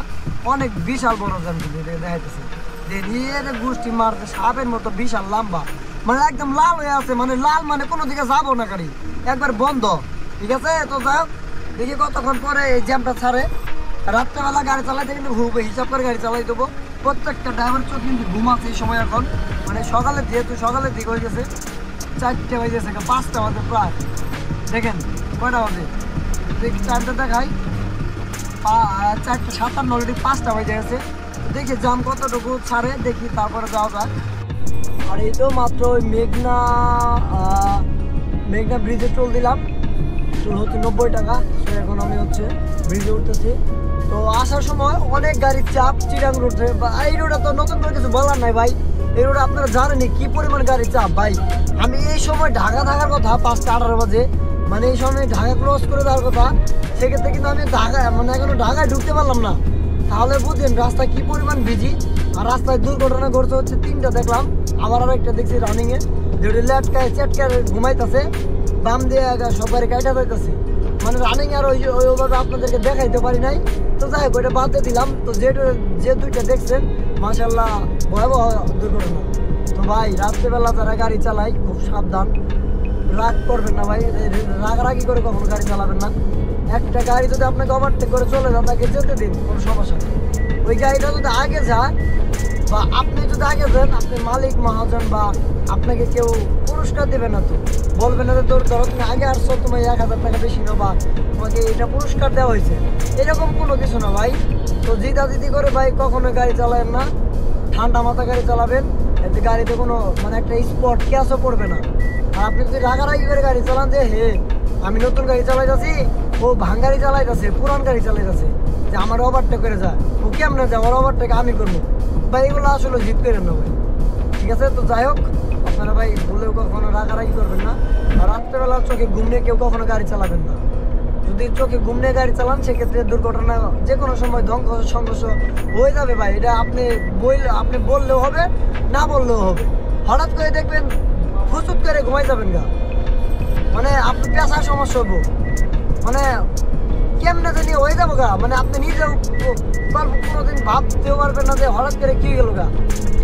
[SPEAKER 1] অনেক বিশাল বড় জ্যাম কিন্তু দেখাইতেছে যে নিয়ে গোষ্ঠী মারতে সাপের মতো বিশাল লম্বা মানে একদম লাল হয়ে আছে মানে লাল মানে কোনো দিকে যাবো না গাড়ি একবার বন্ধ ঠিক আছে তো যাই হোক দেখি কতক্ষণ পরে এই জ্যামটা ছাড়ে রাত্রেবেলা গাড়ি চালাইতে কিন্তু ঘুরবে হিসাব করে গাড়ি চালাই দেবো প্রত্যেকটা ড্রাইভার চোখ কিন্তু ঘুমাচ্ছে এই সময় এখন মানে সকালে যেহেতু সকালের দিকে হয়ে গেছে 4টে হয়ে গেছে 5টা বাজে প্রায় দেখেন কয়টা বাজে দেখি 4টা দেখাই 4:57 অলরেডি 5টা বেজে গেছে দেখি জাম কতটুকু ছাড়ে দেখি তারপরে যাওয়া যাক আর এই তো মাত্র ওই মেঘনা ব্রিজে টোল দিলাম টোল হচ্ছে 90 টাকা তো এখন আমি হচ্ছে ব্রিজে উঠতেছি তো আসার সময় অনেক গাড়ির চাপ চিরাং রোড থেকে এই রোডে তো নতুন করে কিছু বলার নাই ভাই এই রোডে আপনারা জানেনি কি পরিমাণ গাড়ির চাপ ভাই আমি এই সময় ঢাকা থাকার কথা 5:18 বাজে মানে এই সময় ঢাকা ক্লোজ করে দেওয়ার কথা সেক্ষেত্রে কিন্তু আমি ঢাকায় মানে এখনো ঢাকায় ঢুকতে পারলাম না তাহলে বুঝলেন রাস্তা কি পরিমাণ বিজি আর রাস্তায় দুর্ঘটনা ঘটছে হচ্ছে 3টা দেখলাম আবার একটা দেখছি রানিংয়ে যেটি লেটকায় চেটকায় ঘুমাইতেছে বাম দিয়ে সবাই কাইটা যাইতেছে মানে রানিং আর ওইভাবে আপনাদেরকে দেখাইতে পারি নাই তো যাই হোক ওইটা বাদ দিয়ে দিলাম তো যে দুইটা দেখছেন মাশাআল্লাহ ভয়াবহ দুর্ঘটনা তো ভাই রাত্রেবেলা যারা গাড়ি চালায় খুব সাবধান রাগ করবেন না ভাই রাগারাগি করে কখনো গাড়ি চালাবেন না একটা গাড়ি যদি আপনাকে ওভারটেক করে চলে যান তাকে যেতে দিন কোনো সমস্যা নেই ওই গাড়িটা যদি আগে যায় বা আপনি যদি আগে যান আপনি মালিক মহাজন বা আপনাকে কেউ পুরস্কার দেবে না তো বলবে না যে তোর ধরো তুমি আগে আসছো তোমার 1000 টাকা বেশি নাও বা তোমাকে এটা পুরস্কার দেওয়া হয়েছে এরকম কোনো কিছু না ভাই তো জিদাজিদি করে ভাই কখনো গাড়ি চালাবেন না ঠান্ডা মাথা গাড়ি চালাবেন এতে গাড়িতে কোনো মানে একটা স্পট ক্যাশও পড়বে না আর আপনি যদি রাগারাগি করে গাড়ি চালান যে হে আমি নতুন গাড়ি চালাইতেছি ও ভাঙ্গারি চালাইতেছে পুরান গাড়ি চালাইতেছে যে আমার ওভারটেক করে যায় ও কেমনে যায় ওর ওভারটেক আমি করবো ভাই এগুলো আসলে জিত করেন না ভাই ঠিক আছে তো যাই হোক আপনারা ভাই ভুলেও কখনো রাগারাগি করবেন না আর রাত্রেবেলা চোখে ঘুম নিয়ে কেউ কখনো গাড়ি চালাবেন না যদি চোখে ঘুম নিয়ে গাড়ি চালান সেক্ষেত্রে দুর্ঘটনা যে কোনো সময় ধ্বংস সংঘর্ষ হয়ে যাবে ভাই এটা আপনি বললেও হবে না বললেও হবে হঠাৎ করে দেখবেন হুচুট করে ঘুমাই যাবেন গা মানে আপনি পেশার সমস্যা হবো মানে কেমনে জানি হয়ে যাবো গা মানে আপনি নিজেও কোনোদিন ভাবতেও পারবেন না যে হঠাৎ করে কি গেল গা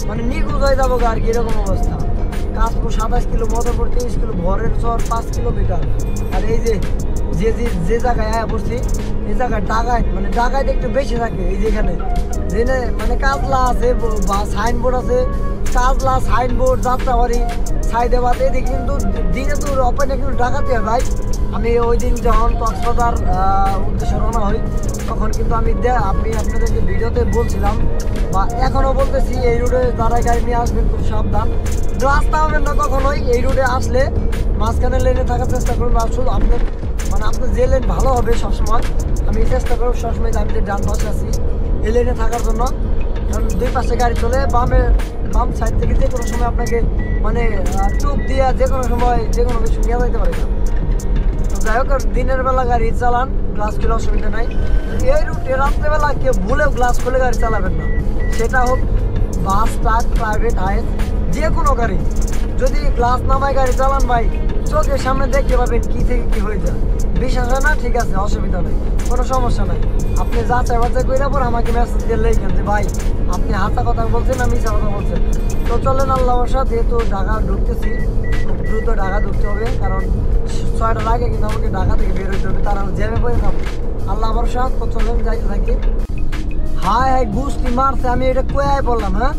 [SPEAKER 1] মানে নিখোঁজ হয়ে যাবো গা আর কি এরকম অবস্থা কাশপুর 27 কিলো মধুপুর 30 কিলো ভরের চর 5 কিলোমিটার আর এই যে জায়গায় আয়া পড়ছি এই জায়গায় ডাকায় একটু বেশি থাকে এই যেখানে যেখানে মানে কাজলা আছে বা সাইনবোর্ড আছে কাজলা সাইনবোর্ড যাত্রাবাড়ি সাইদাবাদ এদিকে কিন্তু দিনে তো ওপেনে কিন্তু ডাকাতে হয় ভাই আমি ওই দিন যখন কক্সবাজার উদ্দেশ্যে রওনা হই তখন কিন্তু আমি আপনাদেরকে ভিডিওতে বলছিলাম বা এখনও বলতেছি এই রোডে যারা গাড়ি নিয়ে আসবেন খুব সাবধান রাস্তা হবেন না কখনোই এই রোডে আসলে মাঝখানে লেনে থাকার চেষ্টা করুন বা শুধু আপনার যে লেন ভালো হবে সবসময় আমি চেষ্টা করব সবসময় আমি যে ডান পাশে আছি এই লেনে থাকার জন্য কারণ দুই পাশে গাড়ি চলে বাম সাইড থেকে যে কোনো সময় আপনাকে মানে টুপ দিয়ে যে কোনো সময় যে কোনো কিছু নিয়ে যেতে পারে না তো যাই হোক দিনের বেলা গাড়ি চালান গ্লাস খুলে অসুবিধা নাই। এই রুটে রাত্রেবেলা কেউ ভুলেও গ্লাস খুলে গাড়ি চালাবেন না, সেটা হোক বাস, ট্রাক, প্রাইভেট, হাইস, যে কোনো গাড়ি। যদি গ্লাস নামায় গাড়ি চালান ভাই, চোখের সামনে দেখতে পাবেন কী থেকে কী হয়ে যায়। বিশ্বাস হয় না? ঠিক আছে, অসুবিধা নেই, কোনো সমস্যা নাই। আপনি যাচাই বাছাই করে পর আমাকে মেসেজ দিয়ে লেখেন যে ভাই আপনি হাঁচা কথা বলছেন না মিশা কথা বলছেন। তো চলেন আল্লাহ ভরসা, যেহেতু ঢাকা ঢুকতেছি, খুব দ্রুত ঢাকা ঢুকতে হবে, কারণ 6টার আগে কিন্তু আমাকে ঢাকা থেকে বের হইতে হবে, তারা জ্যামে পড়ে যাবো। আল্লাহ ভরসা, তো চলেন যাইতে থাকি। হায় হায় গুষ্টি মারছে, আমি এটা কোয়ায় বললাম। হ্যাঁ,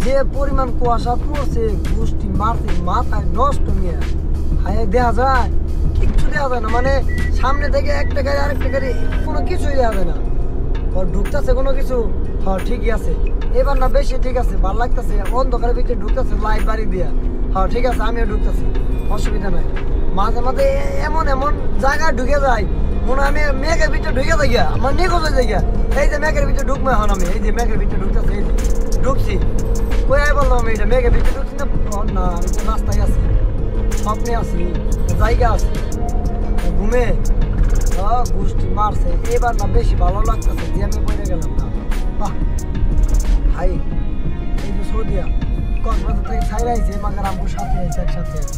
[SPEAKER 1] যে পরিমাণ কুয়াশা পড়ছে, গুষ্টি মারছে, মাথায় নষ্ট নিয়ে। হায় দেখা যায় কিচ্ছু দেখা যায় না, মানে সামনে থেকে একটা গাড়ি আরেকটা গাড়ি কোনো কিছুই দেখা যায় না। ঢুকতেছে কোনো কিছু, হ্যাঁ ঠিকই আছে, এবার না বেশি ঠিক আছে, ভালো লাগতেছে। অন্ধকারের ভিতরে ঢুকতেছে লাইট বাড়ি দিয়া, হ্যাঁ ঠিক আছে, আমিও ঢুকতেছি, অসুবিধা নাই। মাঝে মাঝে এমন এমন জায়গায় ঢুকে যায় মনে হয় আমি মেঘের ভিতরে ঢুকে যাই গিয়া, আমার নিখোঁজ হয়ে যাই গিয়া। এই যে মেঘের ভিতরে ঢুকবো এখন আমি, এই যে মেঘের ভিতরে ঢুকতেছে, এই যে ঢুকছি। কোয়াই বললাম আমি এটা মেঘের ভিতরে ঢুকছি না, না আমি তো রাস্তায় আছি, স্বপ্নে আছি, জায়গা আছে, ঘুমে গুষ্টি মারছে। এবার না বেশি ভালো লাগতেছে, যে আমি পড়ে গেলাম না। বাহ হাই, এই যে সৌদিয়া কক্সবাজার থেকে ছাইরা আইছে, মাগার আমগুর সাথে আইছে, একসাথে আইছে।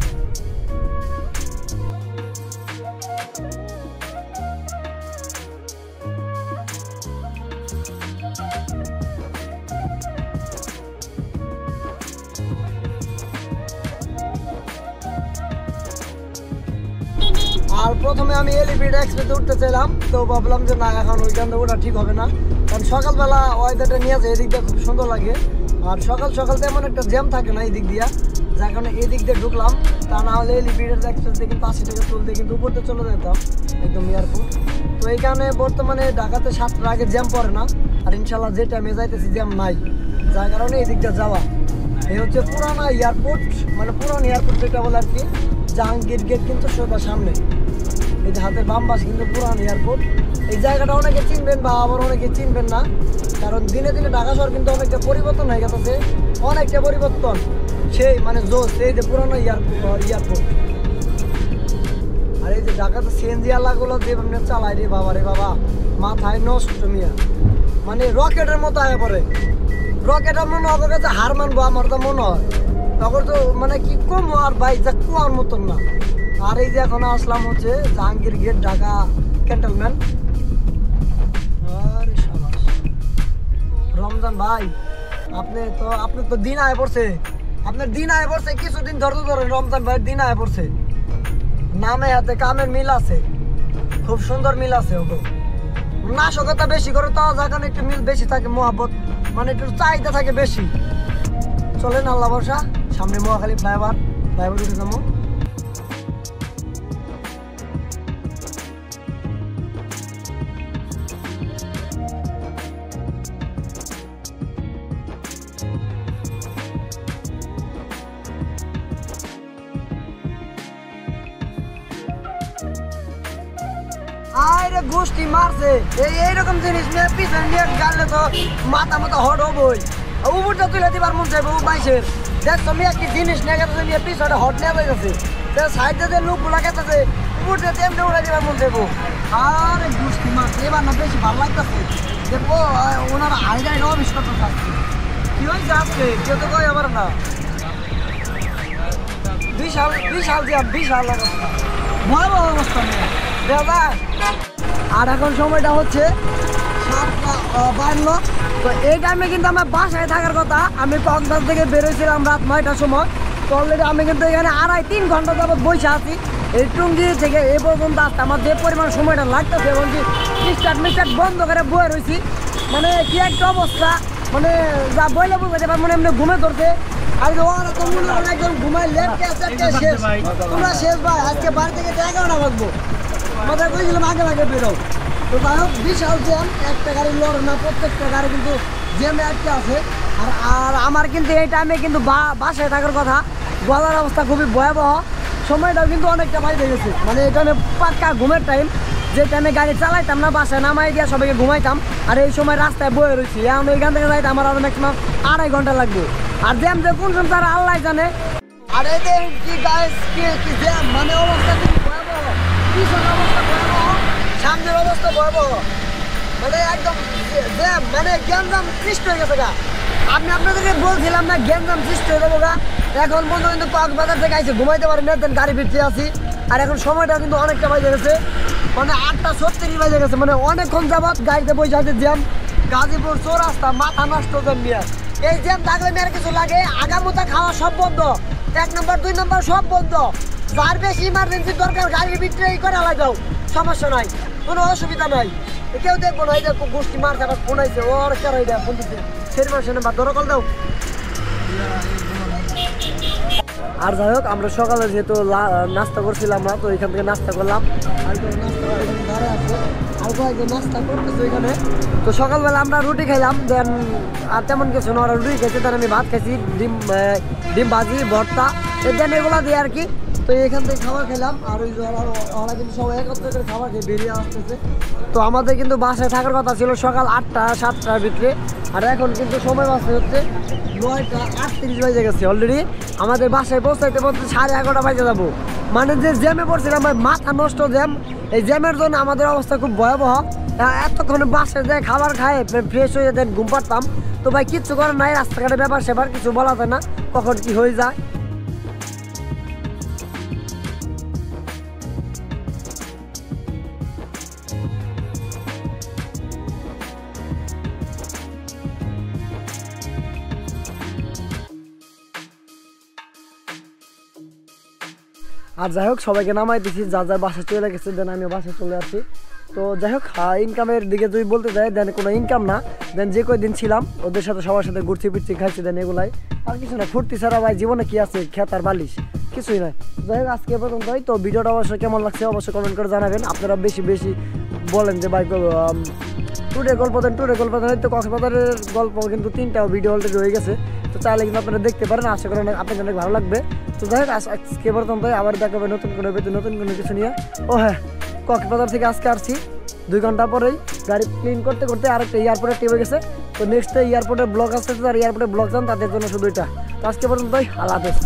[SPEAKER 1] আর প্রথমে আমি এলিভেটর এক্সপ্রেসে উঠতে চাইলাম, তো ভাবলাম যে না এখন ওইখান থেকে ওটা ঠিক হবে না, কারণ সকালবেলা ওয়েদারটা নিয়ে যায়, এদিক দিয়ে খুব সুন্দর লাগে। আর সকাল সকাল তেমন একটা জ্যাম থাকে না এই দিক দিয়া, যার কারণে এদিক দিয়ে ঢুকলাম। তা না হলে এলিভেটর এক্সপ্রেস দিয়ে কিন্তু 80 টাকা তুলতে কিন্তু উপরতে চলে যেতাম একদম এয়ারপোর্ট। তো এই কারণে বর্তমানে ঢাকাতে 7টার আগে জ্যাম পড়ে না, আর ইনশাল্লাহ যে টাইমে যাইতেছি জ্যাম নাই, যার কারণে এই দিকটা যাওয়া। এই হচ্ছে পুরানা এয়ারপোর্ট, মানে পুরান এয়ারপোর্ট যেটা বলে আর কি, জাহাঙ্গীর গেট কিন্তু সোজা সামনে, এই যে হাতের বাম পাশে কিন্তু পুরান এয়ারপোর্ট। এই জায়গাটা অনেকে চিনবেন বা আবার অনেকে চিনবেন না, কারণ দিনে দিনে ঢাকা শহর কিন্তু অনেকটা পরিবর্তন হয়ে গেছে, অনেকটা পরিবর্তন। সেই মানে জোস, এই যে পুরানো এয়ারপোর্ট। আর এই যে ঢাকাতে সিএনজি আলাগুলো যেভাবে চালায় রে বাবা, রে বাবা মাথায় নষ্ট মিয়া, মানে রকেটের মতো আয়া পড়ে। রকেটের মনে হবে কাছে হার মানবো, আমার তো মনে হয় তখন তো মানে কি কম আর বাইক যা কুয়ার মতন না। আর এই যে এখন আসলাম হচ্ছে জাহাঙ্গীর গেট, ঢাকা ক্যান্টনমেন্ট। আরে শাবাশ রমজান ভাই, আপনি তো দিন আয় পড়ছে, আপনার দিন আয় পড়ছে, কিছুদিন ধরতে ধরেন রমজান ভাইয়ের দিন আয় পড়ছে। নামে হাতে কামের মিল আছে, খুব সুন্দর মিল আছে। ওকে নাশকতা বেশি করে তো, যার কারণে একটু মিল বেশি থাকে, মহাব্বত মানে একটু চাহিদা থাকে বেশি। চলেন আল্লাহ ভরসা, সামনে মহাখালী ফ্লাইওভার উঠে যাবো। আরে গোষ্ঠী মারছে, এইরকম জিনিস নিয়ে পিছনে নিয়ে গালে তো মাথা মতো হট হবই। উপরটা তুলে দিবার মন চাইবো বাইশের, দেখছো আমি একটি জিনিস নিয়ে গেছে, নিয়ে পিছনে হট নিয়ে গেছে, সাইডে যে লোকগুলা গেছে উপরটা তেমনি উড়াই দিবার মন চাইবো। আরে গোষ্ঠী মারছে, এবার না বেশি ভালো লাগতেছে। দেখো ওনারা আইডাই রবিশ করতে থাকছে, কি হয়েছে আজকে কেউ তো কই আবার না। বিশাল বিশাল বিশাল অবস্থা, ভয়াবহ অবস্থা নিয়ে দাদা। আর এখন সময়টা হচ্ছে 7:52। তো এই টাইমে কিন্তু আমার বাসায় থাকার কথা। আমি কক্সবাজার থেকে বেরোয়েছিলাম রাত 9টার সময়। তো অলরেডি আমি কিন্তু এখানে 2.5-3 ঘন্টা যাবত বসে আছি। এই টুঙ্গি থেকে এই পর্যন্ত আসতে আমার যে পরিমাণ সময়টা লাগতেছে, এবং কি স্টার্ট বন্ধ করে বয়ে রয়েছি, মানে কি একটা অবস্থা, মানে যা বইলে বুঝতে পার, মানে এমনি ঘুমে ধরছে। আর ওরা তো মনে হয় একদম ঘুমাই লেটকে শেষ, তোমরা শেষ ভাই। আজকে বাড়ি থেকে 11টা বাজবো, আমাদের কইছিলাম আগে বেরো। তো যাই হোক বিশাল জ্যাম, একটা গাড়ি লড়ে না, প্রত্যেকটা গাড়ি কিন্তু জ্যামে আটকে আছে। আর আমার কিন্তু এই টাইমে কিন্তু বাসায় থাকার কথা, গলার অবস্থা খুবই ভয়াবহ। সময়টাও কিন্তু অনেকটা বাইরে গেছে, মানে এই টাইমে পাক্কা ঘুমের টাইম, যে টাইমে গাড়ি চালাইতাম না, বাসায় নামাই দিয়ে সবাইকে ঘুমাইতাম। আর এই সময় রাস্তায় বয়ে রয়েছি, এখন ওইখান থেকে যাইতে আমার আরো ম্যাক্সিমাম 2.5 ঘন্টা লাগবে। আর জ্যাম যে কোন সময় তারা আল্লাহ জানে। আর এই কি গাইস কি জ্যাম, মানে অবস্থা খুব ভয়াবহ, ভীষণ অবস্থা ভয়াবহ। সামনের অবস্থা ভয়াবহ, মানে একদম জ্যাম, মানে গ্যাঞ্জাম সৃষ্টি হয়ে গেছে গা। আমি আপনাদেরকে বলছিলাম না গ্যাঞ্জাম সৃষ্টি হয়ে যাবো গা। এখন বন্ধু কিন্তু কক্সবাজার থেকে আইসে ঘুমাইতে পারি না, দেন গাড়ি ভিতরে আছি। আর এখন সময়টা কিন্তু অনেকটা বাজে গেছে, মানে 8:36 বাজে গেছে, মানে অনেকক্ষণ যাবত গাড়িতে বসে আছে। জ্যাম গাজীপুর চৌরাস্তা, মাথা নষ্ট জ্যাম নিয়ে। এই জ্যাম থাকলে মেয়ের কিছু লাগে, আগামোতা খাওয়া সব বন্ধ, 1 নম্বর 2 নম্বর সব বন্ধ। যার বেশি ইমার্জেন্সি দরকার গাড়ির ভিতরে এই করে লাগাও, সমস্যা নাই, কোনো অসুবিধা নাই। কেউ দেখবো না। এই দেখো গোষ্ঠী মার খারাপ ফোন আইছে, ওর কেন এটা ফোন দিচ্ছে সেই মাসে না ধরো কল দাও। আর যাই হোক, আমরা সকালে যেহেতু নাস্তা করছিলাম না, তো এখান থেকে নাস্তা করলাম। নাস্তা করতেছে এখানে। তো সকালবেলা আমরা রুটি খাইলাম, দেন আর তেমন কিছু না, ওরা রুটি খেয়েছে, দেন আমি ভাত খাইছি, ডিম ভাজি ভর্তা, দেন এগুলা দিয়ে আর কি। তো এখান থেকে খাবার খেলাম, আর ওই ওরা কিন্তু সবাই একত্র করে খাবার খেয়ে বেরিয়ে আসতেছে। তো আমাদের কিন্তু বাসায় থাকার কথা ছিল সকাল 8টা-7টার ভিতরে, আর এখন কিন্তু সময় বাসে হচ্ছে 9:38 বাজে গেছে অলরেডি। আমাদের বাসায় পৌঁছাইতে পৌঁছতে 11:30 বাজে যাবো। মানে যে জ্যামে পড়ছিলাম, মাথা নষ্ট জ্যাম। এই জ্যামের জন্য আমাদের অবস্থা খুব ভয়াবহ। এতক্ষণে বাসায় যায় খাবার খায় ফ্রেশ হয়ে দেন ঘুম পারতাম। তো ভাই কিচ্ছু করার নাই, রাস্তাঘাটে ব্যাপার সেবার কিছু বলা যায় না, কখন কি হয়ে যায়। আর যাই হোক, সবাইকে নামাই দিচ্ছি, যার যার বাসা চলে গেছে, দেন আমিও বাসায় চলে আসি। তো যাই হোক, ইনকামের দিকে যদি বলতে যাই, দেন কোনো ইনকাম না, দেন যে কয়দিন ছিলাম ওদের সাথে সবার সাথে ঘুরছি ফিরছি খাইছি, দেন এগুলাই আর কিছু না। ফুর্তি ছাড়া ভাই জীবনে কি আছে, খেতার বালিশ কিছুই নয়। যাই হোক, আজকে পর্যন্তই। তো ভিডিওটা অবশ্যই কেমন লাগছে অবশ্যই কমেন্ট করে জানাবেন। আপনারা বেশি বেশি বলেন যে ভাই ট্যুরের গল্প দেন, ট্যুরের গল্প দেন। তো কক্সবাজারের গল্প কিন্তু 3টা ভিডিও অলরেডি রয়ে গেছে, তো চাইলে কিন্তু আপনারা দেখতে পারেন। আশা করেন আপনাদের অনেক ভালো লাগবে। তো যাই হোক, আজকে পর্যন্ত, আবার দেখা হবে নতুন কোনো কিছু নিয়ে। ও হ্যাঁ, কক্সবাজার থেকে আজকে আসছি 2 ঘন্টা পরেই, গাড়ি ক্লিন করতে করতে আরেকটা এয়ারপোর্টে টিপে গেছে। তো নেক্সট এয়ারপোর্টের ব্লগ আসতেছে, আর এয়ারপোর্টে ব্লগ যান তাদের জন্য শুধু এটা। তো আজকে পর্যন্তই, আল্লাহ হাফেজ।